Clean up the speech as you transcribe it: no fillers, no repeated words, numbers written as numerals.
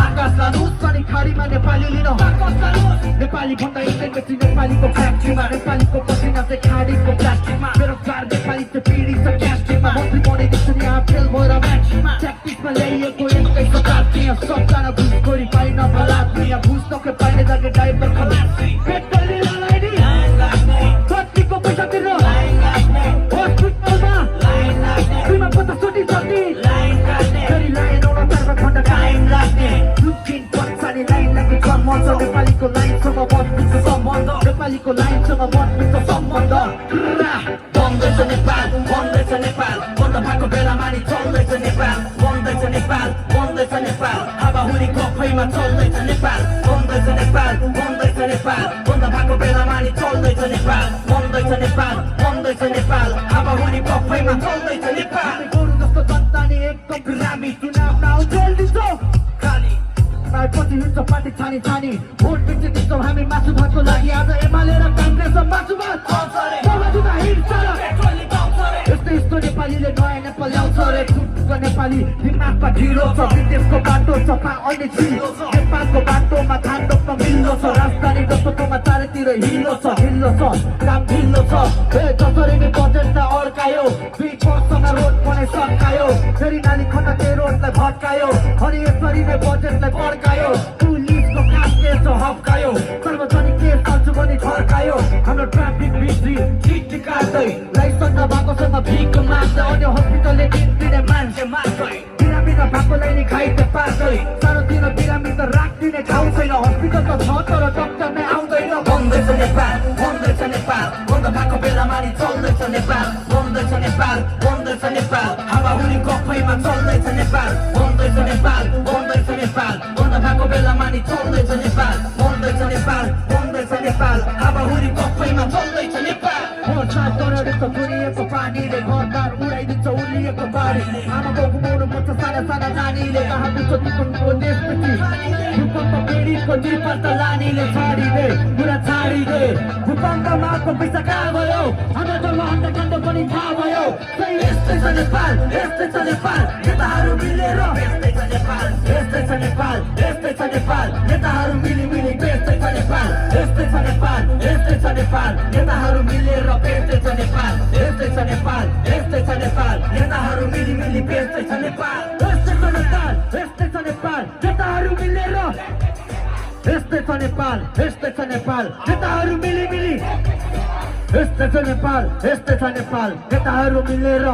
आकाशलाई लुस अनि खाडीमा नेपाली लिन नेपाली भन्दा इंग्ल्यान्ड बेसी नेपालीको फ्याक्ट्रीमा नेपालीको पसिना चाहिँ खाडीको प्लास्टिकमा बेरोजगार नेपाली चाहिँ पिडी छ क्यास्टिङमा मन्त्री बनिदिन्छ नि यहाँ फेल भएर म्याचमा प्र्याक्टिसमा ल्याइएको एकै सरकार यहाँ सबजना घुसखोरी पाइन बलात्कार यहाँ घुस नखे पाइने जागे ड्राइभर खलासी पेट्रोलले लगाइदिए कतिको पैसा तिर्नु हस्पिटलमा 250 जति फेरि लाइन आउन 4 घण्टा टाइम लाग्ने दुखिन पछाडि लाइन लाग्ने क्रम छ नेपालीको लाइनसँग मजबुत सम्बन्ध नेपालीको लाइनसँग मजबुत सम्बन्ध बन्दैछ नेपाल बन्दैछ नेपाल बन्द भएको बेलामा नि चल्दैछ नेपाल बन्दैछ नेपाल बन्दैछ नेपाल हावाहुरी गफैमा चल्दैछ नेपाल बन्दैछ नेपाल बन्दैछ नेपाल बन्द भएको बेलामा नि चल्दैछ नेपाल बन्दैछ नेपाल बन्दैछ नेपाल हावाहुरी गफैमा चल्दैछ नेपाल गोरु जस्तो जनता नि एकदम ग्रामी चुनाव नाउ जेल्दिन्छौ खाली पछि हिँड्छ पार्टी छानी छानी भोट बेचिदिन्छौँ हामी मासु भातको लागि आज एमाले र काङ्ग्रेस मासु भात यस्तो यस्तो नेपालीले नयाँ नेपाल ल्याउँछ रे ठुलो नेपाली दिमागमा ढिलो छ विदेशको बाटो छ अन्य ढिलो छ नेपालको बाटोमा धान रोप्न मिल्लो छ राजधानी जस्तोमा चारैतिर हिलो छ काम ढिलो छ जसरी नै बजेटलाई अड्कायो 2 वर्षमा रोड पनि सड्कायो फेरि नाली खटाके रोडलाई भट्कायो अनि यसरी नै बजेटलाई पड्कायो पुलिसको काम केस हप्कायो सार्वजनिक केस चल्छु भने झर्कायो हाम्रो ट्राफिक बिग्री चिठी काट्दै लाइसेन्स नभएकोसँग भिख माग्दै अन्य हस्पिटलले दिने मान्छे मात्रै बिरामी नभएकोलाई नि खाइते पार्दै सानोतिनो बिरामी त राखिदिने ठाउँ छैन हस्पिटल त छ तर डक्टर नै आउँदैन बन्दैछ नेपाल बन्दैछ नेपाल बन्द भएको बेलामा नि चल्दैछ नेपाल बन्दैछ नेपाल बन्दैछ नेपाल हावाहुरी गफैमा चल्दैछ नेपाल बन्दैछ नेपाल बन्दैछ नेपाल बन्द भएको बेलामा नि चल्दैछ नेपाल बन्दैछ नेपाल बन्दैछ नेपाल हावाहुरी गफैमा चल्दैछ नेपाल सात करोडको पुरिएको पानीले घरबार उडाइदिन्छ उलिएको बारी आमा बाउ गुमाउनु पर्छ साना साना नानीले कहाँ पुग्छ तिम्रो देशपछि भूकम्प पीडितको निर्भर त लानीले छाडिदे पुरा छाडिदे भूकम्पमाको पैसा कहाँ गयो हाम्रो जन्म हत्याकाण्ड पनि थाहा भयो यस्तै छ नेपाल यस्तै छ नेपाल नेताहरू मिलेर यस्तै छ नेपाल यस्तै छ नेपाल यस्तै छ नेपाल नेताहरू मिली मिली यस्तै छ नेपाल यस्तै छ नेपाल यस्तै छ नेपाल नेताहरू मिलेर यस्तै छ नेपाल यस्तै छ नेपाल यस्तै छ नेपाल नेताहरू मिली मिली यस्तै छ नेपाल यस्तै छ नेपाल यस्तै छ नेपाल नेताहरू मिलेर यस्तै छ नेपाल यस्तै छ नेपाल नेताहरू मिली मिली यस्तै छ नेपाल यस्तै छ नेपाल नेताहरू मिलेर